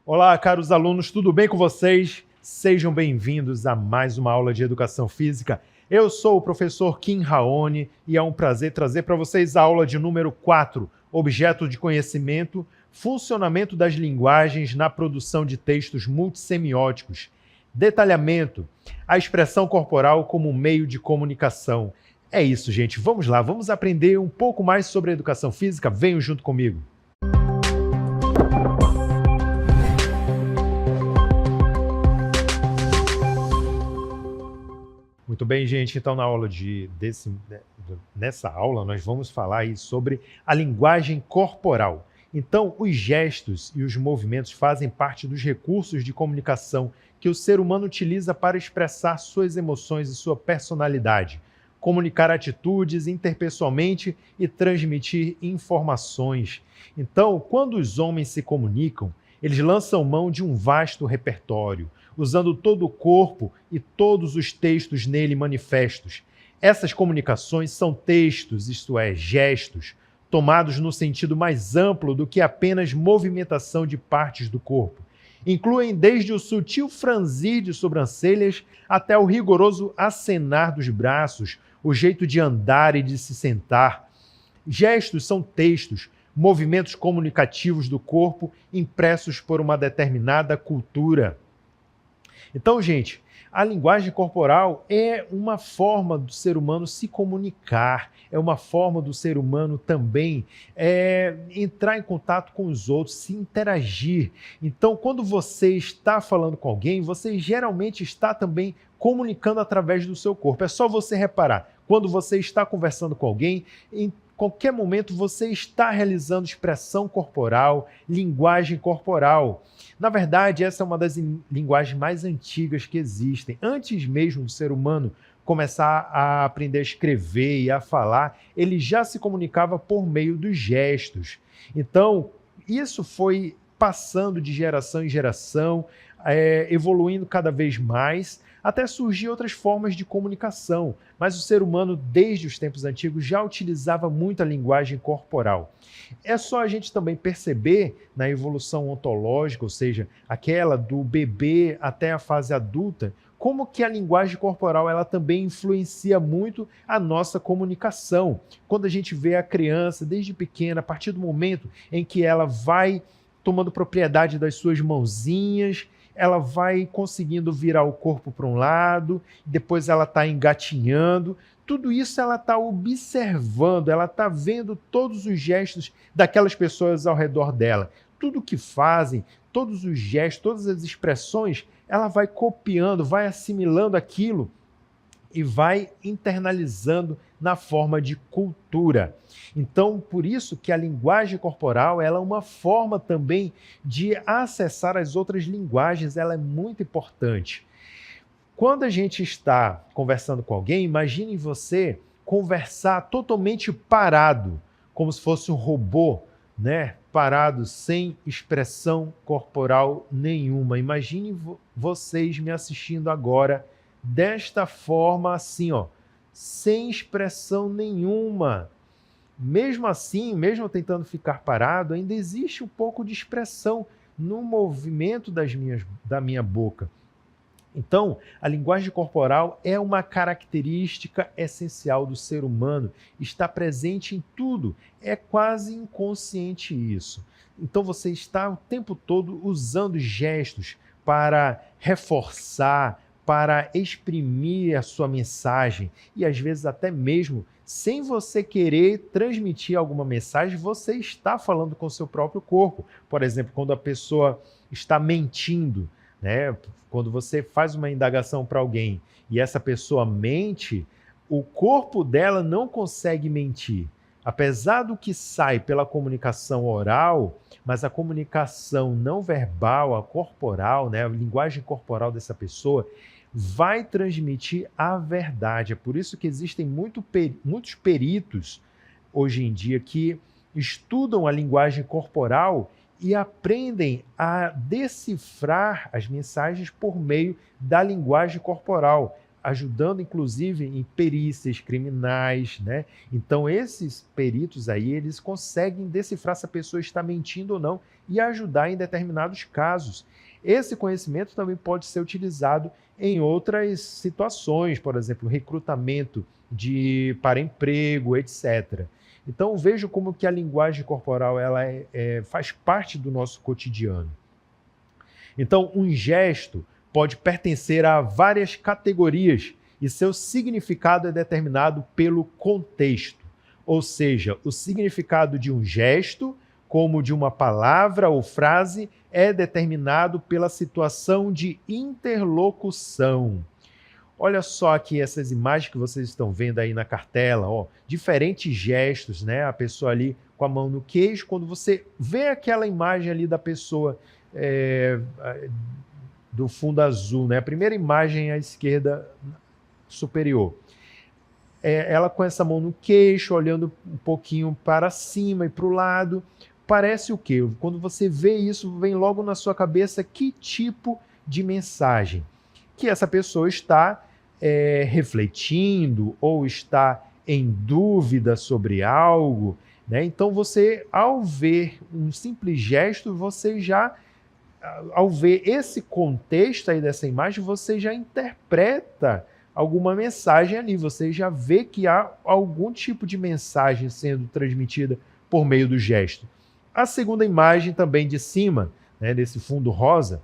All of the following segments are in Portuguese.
Olá, caros alunos, tudo bem com vocês? Sejam bem-vindos a mais uma aula de Educação Física. Eu sou o professor Kim Raoni e é um prazer trazer para vocês a aula de número 4, Objeto de Conhecimento, Funcionamento das Linguagens na Produção de Textos Multissemióticos. Detalhamento, a expressão corporal como meio de comunicação. É isso, gente. Vamos lá, vamos aprender um pouco mais sobre a Educação Física? Venham junto comigo. Muito bem, gente. Então, nessa aula, nós vamos falar aí sobre a linguagem corporal. Então, os gestos e os movimentos fazem parte dos recursos de comunicação que o ser humano utiliza para expressar suas emoções e sua personalidade, comunicar atitudes interpessoalmente e transmitir informações. Então, quando os homens se comunicam, eles lançam mão de um vasto repertório, usando todo o corpo e todos os textos nele manifestos. Essas comunicações são textos, isto é, gestos, tomados no sentido mais amplo do que apenas movimentação de partes do corpo. Incluem desde o sutil franzir de sobrancelhas até o rigoroso acenar dos braços, o jeito de andar e de se sentar. Gestos são textos, movimentos comunicativos do corpo impressos por uma determinada cultura. Então, gente, a linguagem corporal é uma forma do ser humano se comunicar, é uma forma do ser humano também entrar em contato com os outros, se interagir. Então, quando você está falando com alguém, você geralmente está também comunicando através do seu corpo. É só você reparar, quando você está conversando com alguém, em qualquer momento você está realizando expressão corporal, linguagem corporal. Na verdade, essa é uma das linguagens mais antigas que existem. Antes mesmo do ser humano começar a aprender a escrever e a falar, ele já se comunicava por meio dos gestos. Então, isso foi passando de geração em geração, evoluindo cada vez mais, até surgir outras formas de comunicação. Mas o ser humano, desde os tempos antigos, já utilizava muito a linguagem corporal. É só a gente também perceber na evolução ontológica, ou seja, aquela do bebê até a fase adulta, como que a linguagem corporal ela também influencia muito a nossa comunicação. Quando a gente vê a criança desde pequena, a partir do momento em que ela vai tomando propriedade das suas mãozinhas, ela vai conseguindo virar o corpo para um lado, depois ela está engatinhando. Tudo isso ela está observando, ela está vendo todos os gestos daquelas pessoas ao redor dela. Tudo que fazem, todos os gestos, todas as expressões, ela vai copiando, vai assimilando aquilo e vai internalizando na forma de cultura. Então, por isso que a linguagem corporal ela é uma forma também de acessar as outras linguagens, ela é muito importante. Quando a gente está conversando com alguém, imagine você conversar totalmente parado, como se fosse um robô, né? Parado, sem expressão corporal nenhuma. Imagine vocês me assistindo agora desta forma, assim, ó, sem expressão nenhuma. Mesmo assim, mesmo tentando ficar parado, ainda existe um pouco de expressão no movimento da minha boca. Então, a linguagem corporal é uma característica essencial do ser humano, está presente em tudo, é quase inconsciente isso. Então, você está o tempo todo usando gestos para reforçar, para exprimir a sua mensagem e às vezes até mesmo sem você querer transmitir alguma mensagem, você está falando com o seu próprio corpo. Por exemplo, quando a pessoa está mentindo, né? Quando você faz uma indagação para alguém e essa pessoa mente, o corpo dela não consegue mentir. Apesar do que sai pela comunicação oral, mas a comunicação não verbal, a corporal, né, a linguagem corporal dessa pessoa, vai transmitir a verdade. É por isso que existem muitos peritos hoje em dia que estudam a linguagem corporal e aprendem a decifrar as mensagens por meio da linguagem corporal. ajudando inclusive em perícias criminais, né? Então esses peritos aí, eles conseguem decifrar se a pessoa está mentindo ou não e ajudar em determinados casos. Esse conhecimento também pode ser utilizado em outras situações, por exemplo, recrutamento para emprego, etc. Então vejo como que a linguagem corporal ela faz parte do nosso cotidiano. Então um gesto pode pertencer a várias categorias e seu significado é determinado pelo contexto. Ou seja, o significado de um gesto, como de uma palavra ou frase, é determinado pela situação de interlocução. Olha só aqui essas imagens que vocês estão vendo aí na cartela, ó, diferentes gestos, né? A pessoa ali com a mão no queixo, quando você vê aquela imagem ali da pessoa do fundo azul, né? A primeira imagem à esquerda superior. Ela com essa mão no queixo, olhando um pouquinho para cima e para o lado. Parece o quê? Quando você vê isso, vem logo na sua cabeça que tipo de mensagem? Que essa pessoa está refletindo ou está em dúvida sobre algo, né? Então você, ao ver um simples gesto, você já, ao ver esse contexto aí dessa imagem, você já interpreta alguma mensagem ali, você já vê que há algum tipo de mensagem sendo transmitida por meio do gesto. A segunda imagem também de cima, né, desse fundo rosa,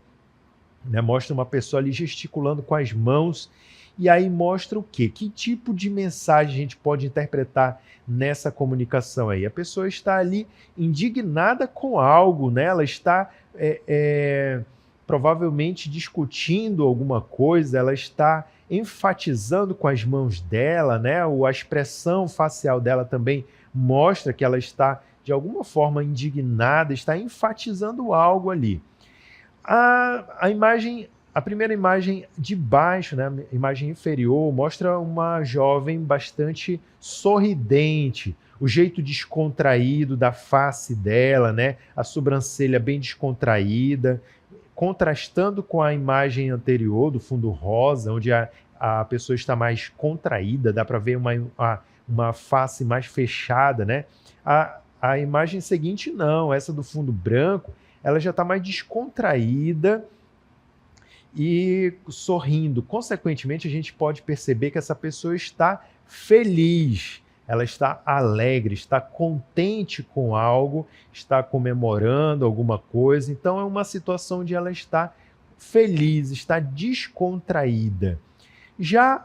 né, mostra uma pessoa ali gesticulando com as mãos, e aí mostra o quê? Que tipo de mensagem a gente pode interpretar nessa comunicação aí? A pessoa está ali indignada com algo, né? Ela está provavelmente discutindo alguma coisa, ela está enfatizando com as mãos dela, né? A expressão facial dela também mostra que ela está, de alguma forma, indignada, está enfatizando algo ali. A primeira imagem de baixo, né, a imagem inferior, mostra uma jovem bastante sorridente, o jeito descontraído da face dela, né, a sobrancelha bem descontraída, contrastando com a imagem anterior, do fundo rosa, onde a pessoa está mais contraída, dá para ver uma face mais fechada, né? A imagem seguinte não, essa do fundo branco, ela já está mais descontraída e sorrindo. Consequentemente, a gente pode perceber que essa pessoa está feliz, ela está alegre, está contente com algo, está comemorando alguma coisa. Então, é uma situação onde ela está feliz, está descontraída. Já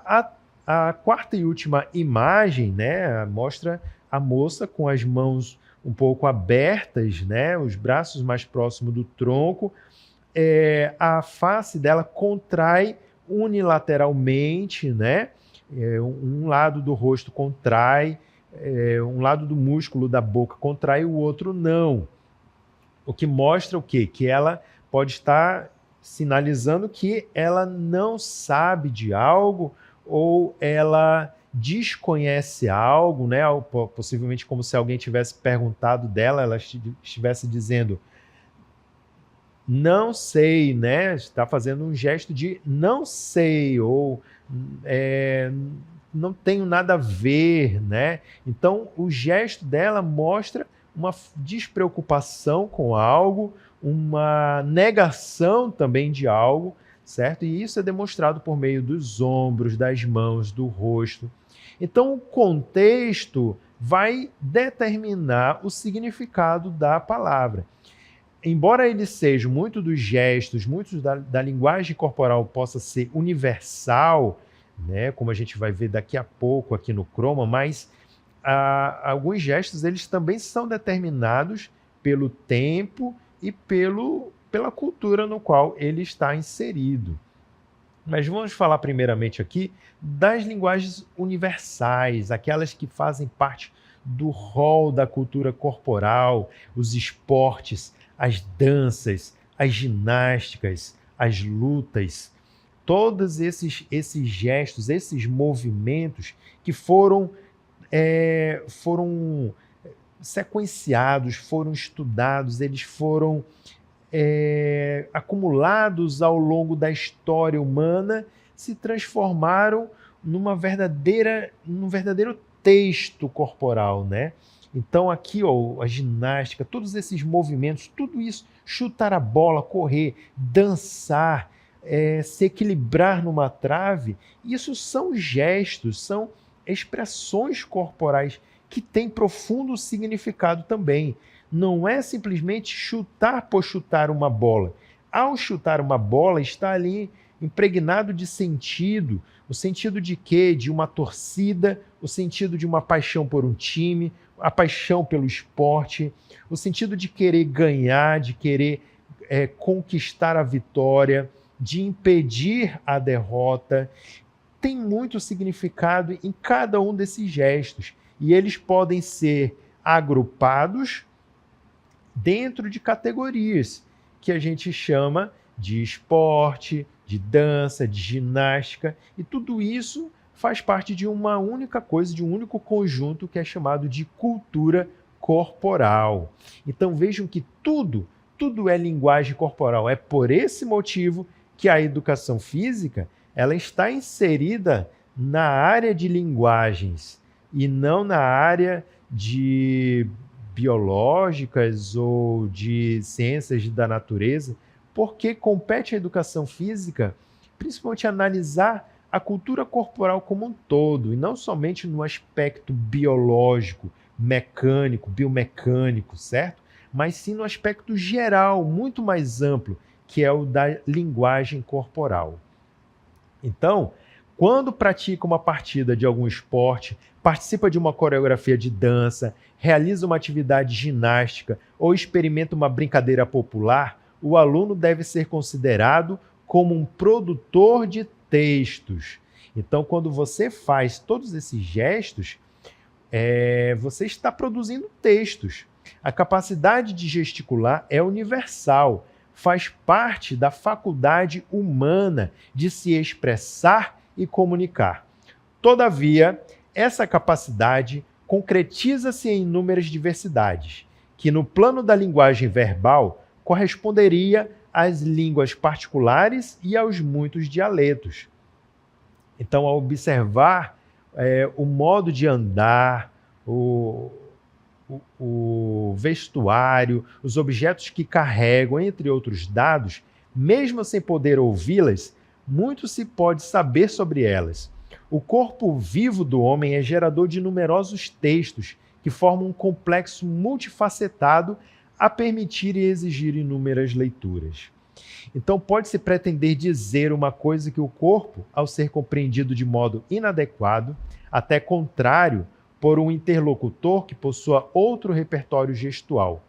a quarta e última imagem, né, mostra a moça com as mãos um pouco abertas, né, os braços mais próximos do tronco, a face dela contrai unilateralmente, né, um lado do rosto contrai, um lado do músculo da boca contrai, o outro não. O que mostra o quê? Que ela pode estar sinalizando que ela não sabe de algo ou ela desconhece algo, né? Possivelmente como se alguém tivesse perguntado dela, ela estivesse dizendo não sei, né? Está fazendo um gesto de não sei ou não tenho nada a ver, né? Então o gesto dela mostra uma despreocupação com algo, uma negação também de algo, certo? E isso é demonstrado por meio dos ombros, das mãos, do rosto. Então, o contexto vai determinar o significado da palavra. Embora ele seja muito dos gestos, muitos da linguagem corporal possa ser universal, né, como a gente vai ver daqui a pouco aqui no Croma, mas alguns gestos eles também são determinados pelo tempo e pela cultura no qual ele está inserido. Mas vamos falar primeiramente aqui das linguagens universais, aquelas que fazem parte do rol da cultura corporal, os esportes, as danças, as ginásticas, as lutas, todos esses gestos, esses movimentos que foram sequenciados, foram estudados, eles foram acumulados ao longo da história humana, se transformaram num verdadeiro texto corporal, né? Então aqui, ó, a ginástica, todos esses movimentos, tudo isso, chutar a bola, correr, dançar, se equilibrar numa trave, isso são gestos, são expressões corporais que têm profundo significado também. Não é simplesmente chutar por chutar uma bola. Ao chutar uma bola, está ali impregnado de sentido. O sentido de quê? De uma torcida, o sentido de uma paixão por um time, a paixão pelo esporte, o sentido de querer ganhar, de querer conquistar a vitória, de impedir a derrota. Tem muito significado em cada um desses gestos e eles podem ser agrupados dentro de categorias que a gente chama de esporte, de dança, de ginástica, e tudo isso faz parte de uma única coisa, de um único conjunto que é chamado de cultura corporal. Então vejam que tudo é linguagem corporal. É por esse motivo que a educação física ela está inserida na área de linguagens e não na área de biológicas ou de ciências da natureza, porque compete à educação física principalmente analisar a cultura corporal como um todo, e não somente no aspecto biológico, mecânico, biomecânico, certo? Mas sim no aspecto geral, muito mais amplo, que é o da linguagem corporal. Então, quando pratica uma partida de algum esporte, participa de uma coreografia de dança, realiza uma atividade ginástica ou experimenta uma brincadeira popular, o aluno deve ser considerado como um produtor de textos. Então, quando você faz todos esses gestos, você está produzindo textos. A capacidade de gesticular é universal, faz parte da faculdade humana de se expressar e comunicar. Todavia, essa capacidade concretiza-se em inúmeras diversidades, que no plano da linguagem verbal corresponderia às línguas particulares e aos muitos dialetos. Então, ao observar o modo de andar, o vestuário, os objetos que carregam, entre outros dados, mesmo sem poder ouvi-las, muito se pode saber sobre elas. O corpo vivo do homem é gerador de numerosos textos que formam um complexo multifacetado a permitir e exigir inúmeras leituras. Então, pode-se pretender dizer uma coisa que o corpo, ao ser compreendido de modo inadequado, até contrário, por um interlocutor que possua outro repertório gestual.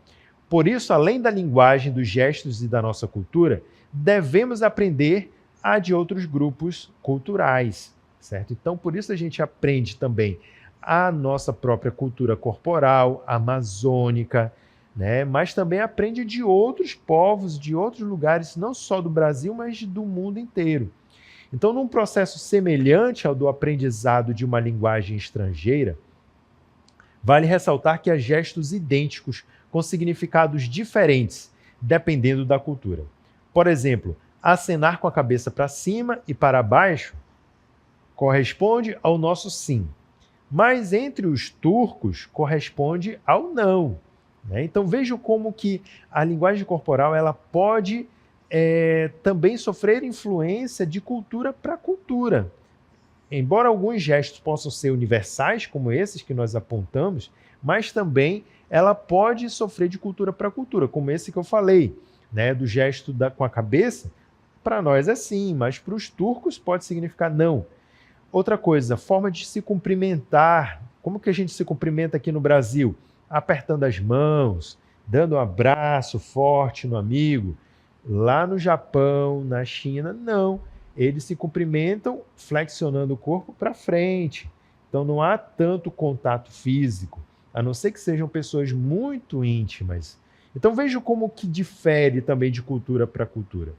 Por isso, além da linguagem, dos gestos e da nossa cultura, devemos aprender a de outros grupos culturais, certo? Então, por isso a gente aprende também a nossa própria cultura corporal, amazônica, né? Mas também aprende de outros povos, de outros lugares, não só do Brasil, mas do mundo inteiro. Então, num processo semelhante ao do aprendizado de uma linguagem estrangeira, vale ressaltar que há gestos idênticos com significados diferentes, dependendo da cultura. Por exemplo, acenar com a cabeça para cima e para baixo corresponde ao nosso sim, mas entre os turcos corresponde ao não. Né? Então vejam como que a linguagem corporal ela pode também sofrer influência de cultura para cultura. Embora alguns gestos possam ser universais, como esses que nós apontamos, mas também ela pode sofrer de cultura para cultura, como esse que eu falei, né, do gesto com a cabeça. Para nós é sim, mas para os turcos pode significar não. Outra coisa, forma de se cumprimentar. Como que a gente se cumprimenta aqui no Brasil? Apertando as mãos, dando um abraço forte no amigo. Lá no Japão, na China, não. Eles se cumprimentam flexionando o corpo para frente. Então não há tanto contato físico, a não ser que sejam pessoas muito íntimas. Então vejam como que difere também de cultura para cultura.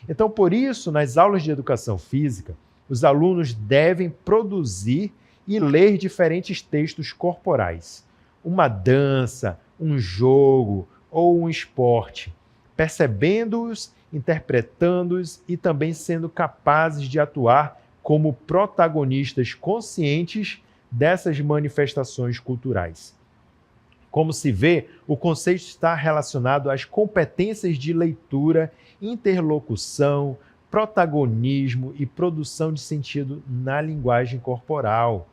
Então, por isso, nas aulas de educação física, os alunos devem produzir e ler diferentes textos corporais. Uma dança, um jogo ou um esporte, percebendo-os, interpretando-os e também sendo capazes de atuar como protagonistas conscientes dessas manifestações culturais. Como se vê, o conceito está relacionado às competências de leitura, interlocução, protagonismo e produção de sentido na linguagem corporal.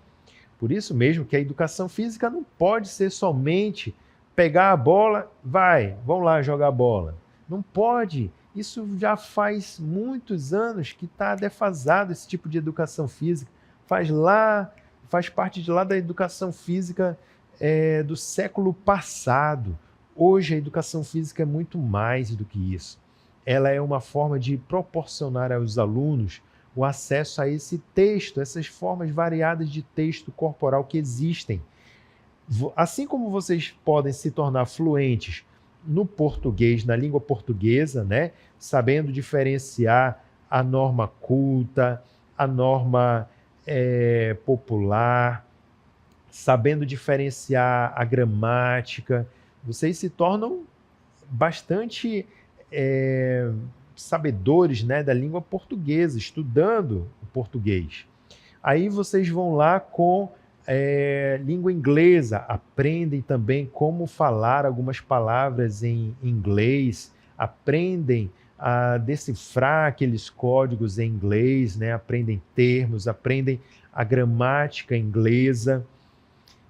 Por isso mesmo que a educação física não pode ser somente pegar a bola, vamos lá jogar bola. Não pode. Isso já faz muitos anos que está defasado esse tipo de educação física. Faz parte de lá da educação física do século passado. Hoje a educação física é muito mais do que isso. Ela é uma forma de proporcionar aos alunos o acesso a esse texto, essas formas variadas de texto corporal que existem. Assim como vocês podem se tornar fluentes no português, na língua portuguesa, né? Sabendo diferenciar a norma culta, a norma popular, sabendo diferenciar a gramática, vocês se tornam bastante sabedores, né, da língua portuguesa, estudando o português. Aí vocês vão lá com língua inglesa, aprendem também como falar algumas palavras em inglês, aprendem a decifrar aqueles códigos em inglês, né? Aprendem termos, aprendem a gramática inglesa.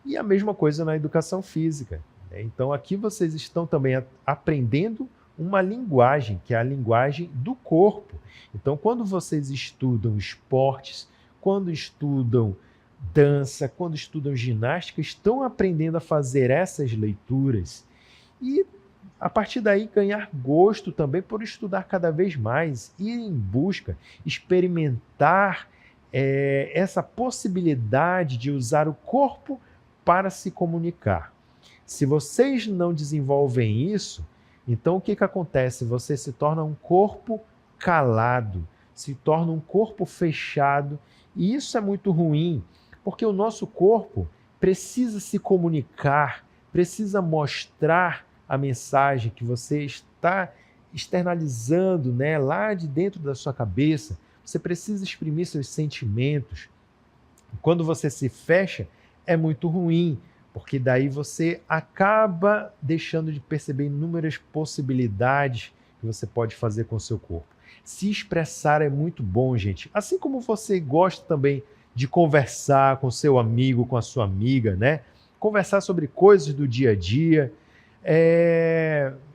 E a mesma coisa na educação física, né? Então aqui vocês estão também aprendendo uma linguagem, que é a linguagem do corpo. Então quando vocês estudam esportes, quando estudam dança, quando estudam ginástica, estão aprendendo a fazer essas leituras e, a partir daí, ganhar gosto também por estudar cada vez mais, ir em busca, experimentar essa possibilidade de usar o corpo para se comunicar. Se vocês não desenvolvem isso, então o que acontece? Você se torna um corpo calado, se torna um corpo fechado, e isso é muito ruim, porque o nosso corpo precisa se comunicar, precisa mostrar a mensagem que você está externalizando, né, lá de dentro da sua cabeça. Você precisa exprimir seus sentimentos. Quando você se fecha, é muito ruim, porque daí você acaba deixando de perceber inúmeras possibilidades que você pode fazer com o seu corpo. Se expressar é muito bom, gente. Assim como você gosta também de conversar com seu amigo, com a sua amiga, né? Conversar sobre coisas do dia a dia.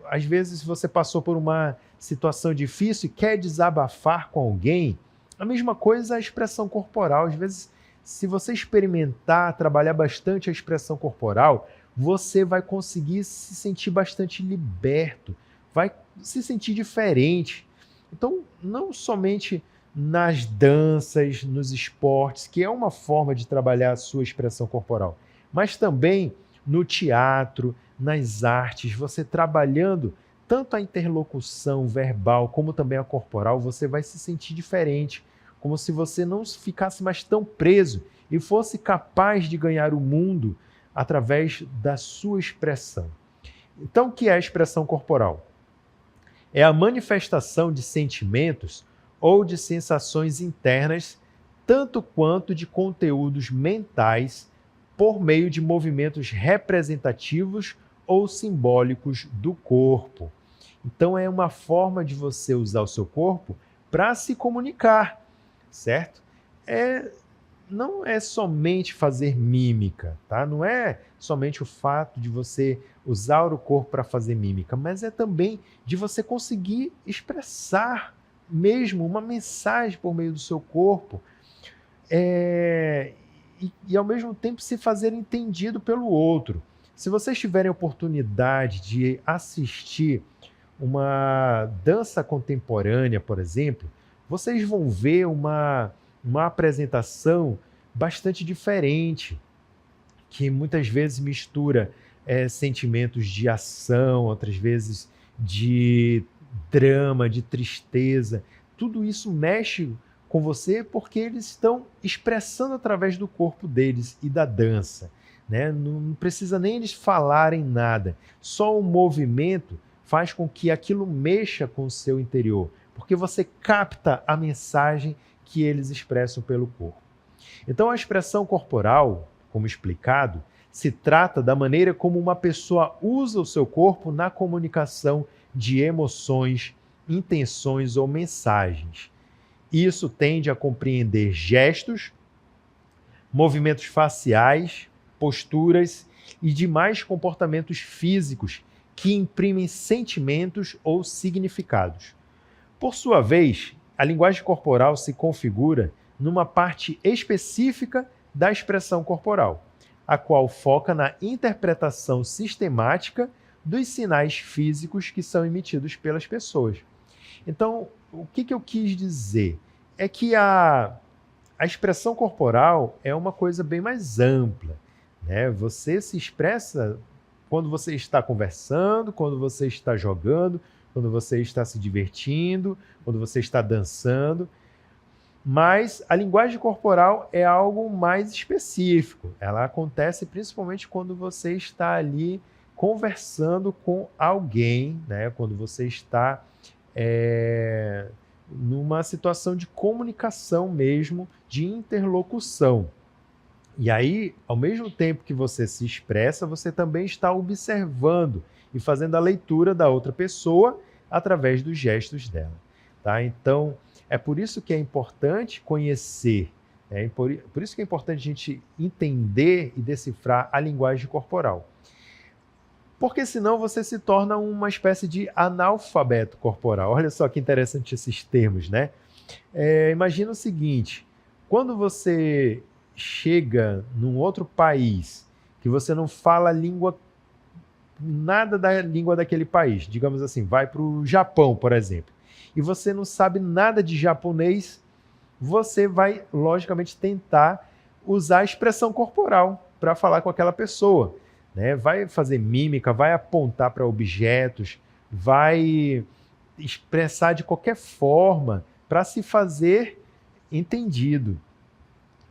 Às vezes você passou por uma situação difícil e quer desabafar com alguém. A mesma coisa a expressão corporal. Às vezes, se você experimentar, trabalhar bastante a expressão corporal, você vai conseguir se sentir bastante liberto, vai se sentir diferente. Então, não somente nas danças, nos esportes, que é uma forma de trabalhar a sua expressão corporal, mas também no teatro, nas artes, você trabalhando tanto a interlocução verbal como também a corporal, você vai se sentir diferente, como se você não ficasse mais tão preso e fosse capaz de ganhar o mundo através da sua expressão. Então, o que é a expressão corporal? É a manifestação de sentimentos ou de sensações internas, tanto quanto de conteúdos mentais, por meio de movimentos representativos ou simbólicos do corpo. Então é uma forma de você usar o seu corpo para se comunicar, certo? Não é somente fazer mímica, tá? Não é somente o fato de você usar o corpo para fazer mímica, mas é também de você conseguir expressar mesmo uma mensagem por meio do seu corpo e ao mesmo tempo se fazer entendido pelo outro. Se vocês tiverem oportunidade de assistir uma dança contemporânea, por exemplo, vocês vão ver uma apresentação bastante diferente, que muitas vezes mistura sentimentos de ação, outras vezes de drama, de tristeza. Tudo isso mexe com você porque eles estão expressando através do corpo deles e da dança, né? Não precisa nem eles falarem nada, só o movimento faz com que aquilo mexa com o seu interior, porque você capta a mensagem que eles expressam pelo corpo. Então, a expressão corporal, como explicado, se trata da maneira como uma pessoa usa o seu corpo na comunicação de emoções, intenções ou mensagens. Isso tende a compreender gestos, movimentos faciais, posturas e demais comportamentos físicos que imprimem sentimentos ou significados. Por sua vez, a linguagem corporal se configura numa parte específica da expressão corporal, a qual foca na interpretação sistemática dos sinais físicos que são emitidos pelas pessoas. Então, o que eu quis dizer? É que a expressão corporal é uma coisa bem mais ampla, né? Você se expressa quando você está conversando, quando você está jogando, quando você está se divertindo, quando você está dançando. Mas a linguagem corporal é algo mais específico. Ela acontece principalmente quando você está ali conversando com alguém, né? Quando você está numa situação de comunicação mesmo, de interlocução. E aí, ao mesmo tempo que você se expressa, você também está observando e fazendo a leitura da outra pessoa através dos gestos dela. Tá? Então, é por isso que é importante conhecer, por isso que é importante a gente entender e decifrar a linguagem corporal. Porque senão você se torna uma espécie de analfabeto corporal. Olha só que interessante esses termos, né? Imagina o seguinte, quando você chega num outro país que você não fala nada da língua daquele país, digamos assim, vai para o Japão, por exemplo, e você não sabe nada de japonês, você vai, logicamente, tentar usar a expressão corporal para falar com aquela pessoa, né? Vai fazer mímica, vai apontar para objetos, vai expressar de qualquer forma para se fazer entendido.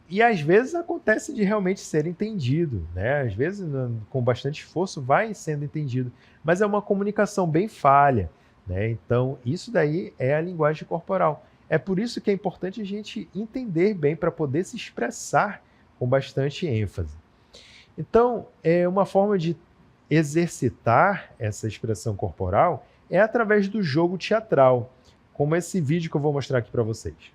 E às vezes acontece de realmente ser entendido, né? Às vezes, com bastante esforço, vai sendo entendido, mas é uma comunicação bem falha, né? Então, isso daí é a linguagem corporal. É por isso que é importante a gente entender bem para poder se expressar com bastante ênfase. Então, uma forma de exercitar essa expressão corporal é através do jogo teatral, como esse vídeo que eu vou mostrar aqui para vocês.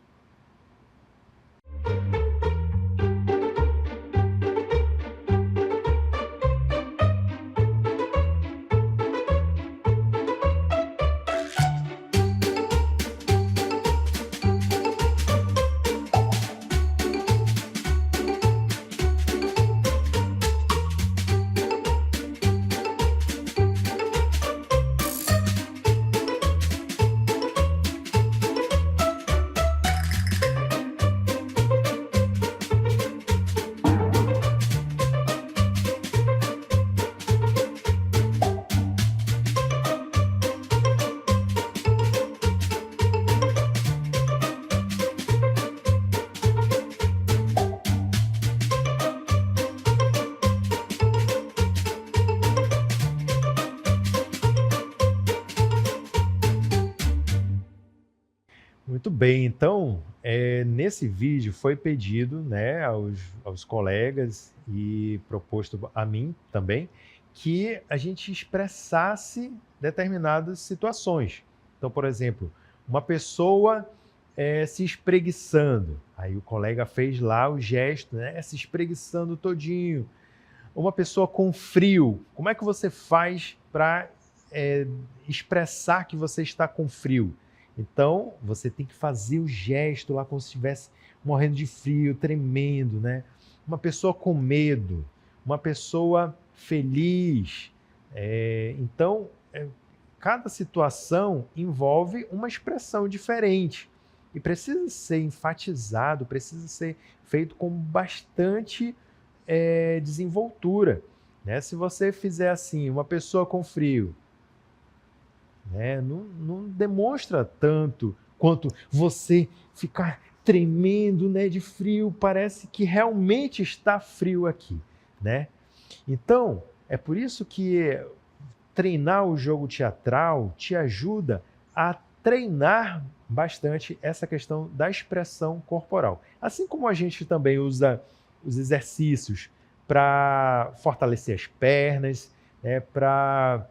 Muito bem, então, nesse vídeo foi pedido, né, aos colegas e proposto a mim também, que a gente expressasse determinadas situações. Então, por exemplo, uma pessoa se espreguiçando, aí o colega fez lá o gesto, né, se espreguiçando todinho. Uma pessoa com frio, como é que você faz para expressar que você está com frio? Então, você tem que fazer o gesto lá como se estivesse morrendo de frio, tremendo, né? Uma pessoa com medo, uma pessoa feliz. Então, cada situação envolve uma expressão diferente e precisa ser enfatizado, precisa ser feito com bastante desenvoltura, né? Se você fizer assim, uma pessoa com frio, não demonstra tanto quanto você ficar tremendo, né, de frio, parece que realmente está frio aqui, né? Então, é por isso que treinar o jogo teatral te ajuda a treinar bastante essa questão da expressão corporal. Assim como a gente também usa os exercícios para fortalecer as pernas, né, para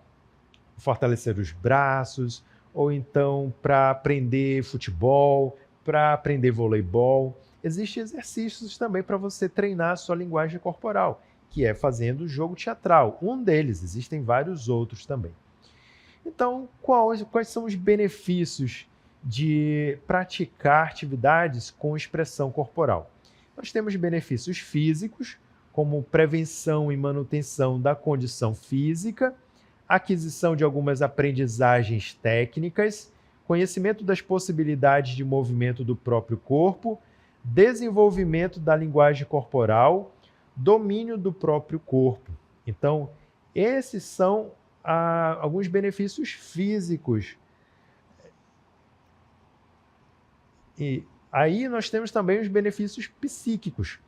fortalecer os braços, ou então para aprender futebol, para aprender voleibol. Existem exercícios também para você treinar a sua linguagem corporal, que é fazendo o jogo teatral. Um deles, existem vários outros também. Então, quais são os benefícios de praticar atividades com expressão corporal? Nós temos benefícios físicos, como prevenção e manutenção da condição física, aquisição de algumas aprendizagens técnicas, conhecimento das possibilidades de movimento do próprio corpo, desenvolvimento da linguagem corporal, domínio do próprio corpo. Então, esses são alguns benefícios físicos. E aí nós temos também os benefícios psíquicos.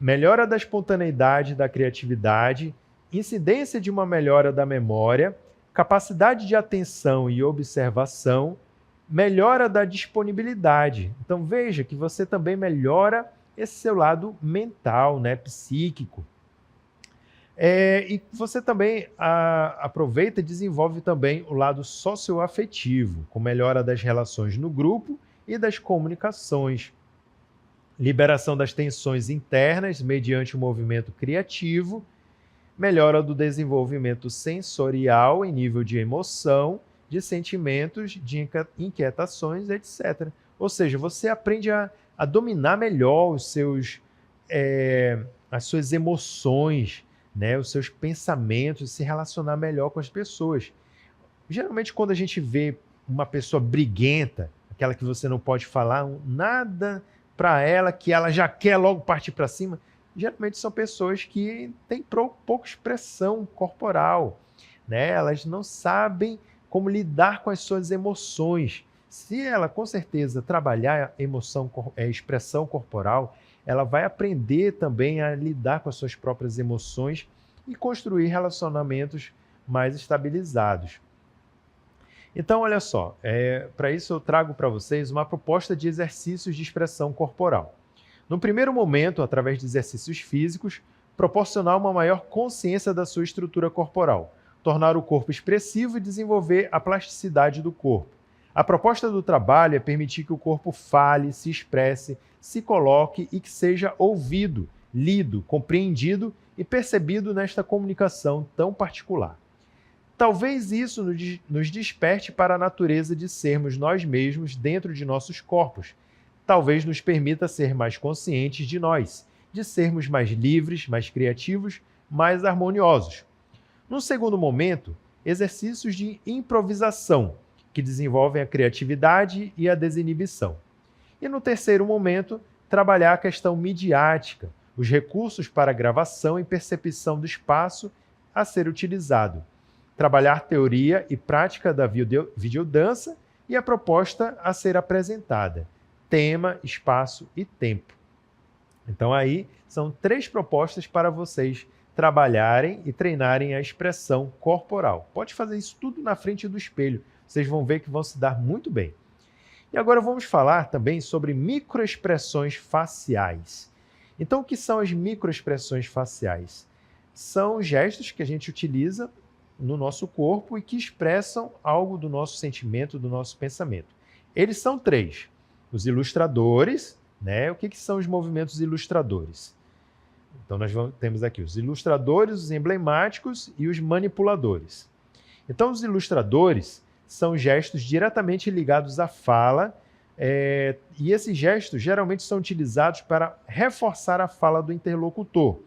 Melhora da espontaneidade, da criatividade, incidência de uma melhora da memória, capacidade de atenção e observação, melhora da disponibilidade. Então veja que você também melhora esse seu lado mental, né, psíquico. E você também aproveita e desenvolve também o lado socioafetivo, com melhora das relações no grupo e das comunicações. Liberação das tensões internas mediante o movimento criativo, melhora do desenvolvimento sensorial em nível de emoção, de sentimentos, de inquietações, etc. Ou seja, você aprende a dominar melhor as suas emoções, né, os seus pensamentos, se relacionar melhor com as pessoas. Geralmente, quando a gente vê uma pessoa briguenta, aquela que você não pode falar nada para ela, que ela já quer logo partir para cima, geralmente são pessoas que têm pouca expressão corporal, né? Elas não sabem como lidar com as suas emoções. Se ela, com certeza, trabalhar expressão corporal, ela vai aprender também a lidar com as suas próprias emoções e construir relacionamentos mais estabilizados. Então, olha só, para isso eu trago para vocês uma proposta de exercícios de expressão corporal. No primeiro momento, através de exercícios físicos, proporcionar uma maior consciência da sua estrutura corporal, tornar o corpo expressivo e desenvolver a plasticidade do corpo. A proposta do trabalho é permitir que o corpo fale, se expresse, se coloque e que seja ouvido, lido, compreendido e percebido nesta comunicação tão particular. Talvez isso nos desperte para a natureza de sermos nós mesmos dentro de nossos corpos. Talvez nos permita ser mais conscientes de nós, de sermos mais livres, mais criativos, mais harmoniosos. No segundo momento, exercícios de improvisação, que desenvolvem a criatividade e a desinibição. E no terceiro momento, trabalhar a questão midiática, os recursos para gravação e percepção do espaço a ser utilizado. Trabalhar teoria e prática da videodança e a proposta a ser apresentada. Tema, espaço e tempo. Então aí são 3 propostas para vocês trabalharem e treinarem a expressão corporal. Pode fazer isso tudo na frente do espelho. Vocês vão ver que vão se dar muito bem. E agora vamos falar também sobre microexpressões faciais. Então, o que são as microexpressões faciais? São gestos que a gente utiliza no nosso corpo e que expressam algo do nosso sentimento, do nosso pensamento. Eles são 3. Os ilustradores, né? O que são os movimentos ilustradores? Então, nós temos aqui os ilustradores, os emblemáticos e os manipuladores. Então, os ilustradores são gestos diretamente ligados à fala, e esses gestos geralmente são utilizados para reforçar a fala do interlocutor,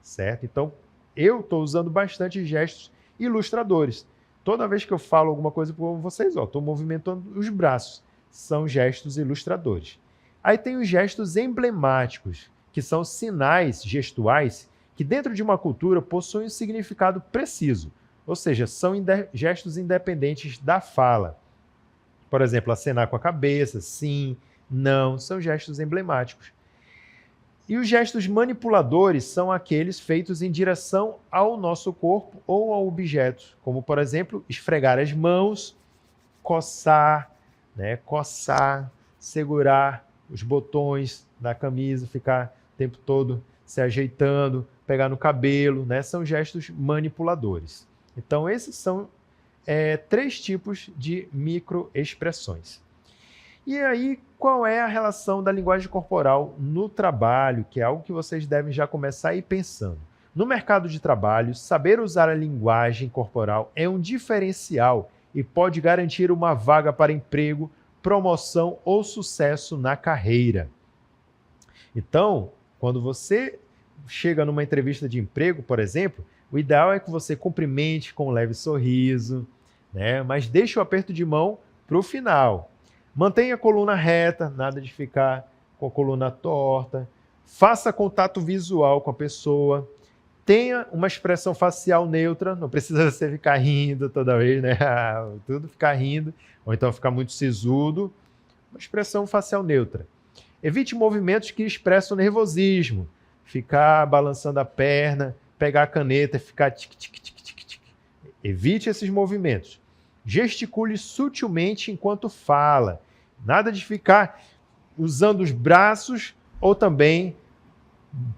certo? Então, eu estou usando bastante gestos ilustradores. Toda vez que eu falo alguma coisa com vocês, estou movimentando os braços. São gestos ilustradores. Aí tem os gestos emblemáticos, que são sinais gestuais que dentro de uma cultura possuem um significado preciso, ou seja, são gestos independentes da fala. Por exemplo, acenar com a cabeça, sim, não, são gestos emblemáticos. E os gestos manipuladores são aqueles feitos em direção ao nosso corpo ou ao objeto, como, por exemplo, esfregar as mãos, coçar, né? Coçar, segurar os botões da camisa, ficar o tempo todo se ajeitando, pegar no cabelo, né? São gestos manipuladores. Então, esses são 3 tipos de microexpressões. E aí, qual é a relação da linguagem corporal no trabalho, que é algo que vocês devem já começar a ir pensando. No mercado de trabalho, saber usar a linguagem corporal é um diferencial e pode garantir uma vaga para emprego, promoção ou sucesso na carreira. Então, quando você chega numa entrevista de emprego, por exemplo, o ideal é que você cumprimente com um leve sorriso, né? Mas deixe o aperto de mão para o final. Mantenha a coluna reta, nada de ficar com a coluna torta. Faça contato visual com a pessoa. Tenha uma expressão facial neutra, não precisa você ficar rindo toda vez, né? Tudo ficar rindo, ou então ficar muito sisudo. Uma expressão facial neutra. Evite movimentos que expressam nervosismo. Ficar balançando a perna, pegar a caneta e ficar tic-tic-tic-tic-tic. Evite esses movimentos. Gesticule sutilmente enquanto fala. Nada de ficar usando os braços ou também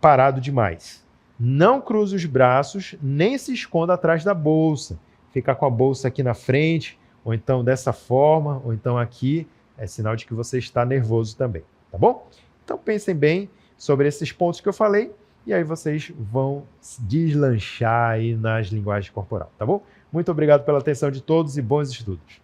parado demais. Não cruze os braços, nem se esconda atrás da bolsa. Ficar com a bolsa aqui na frente, ou então dessa forma, ou então aqui, é sinal de que você está nervoso também, tá bom? Então pensem bem sobre esses pontos que eu falei, e aí vocês vão deslanchar aí nas linguagens corporais, tá bom? Muito obrigado pela atenção de todos e bons estudos.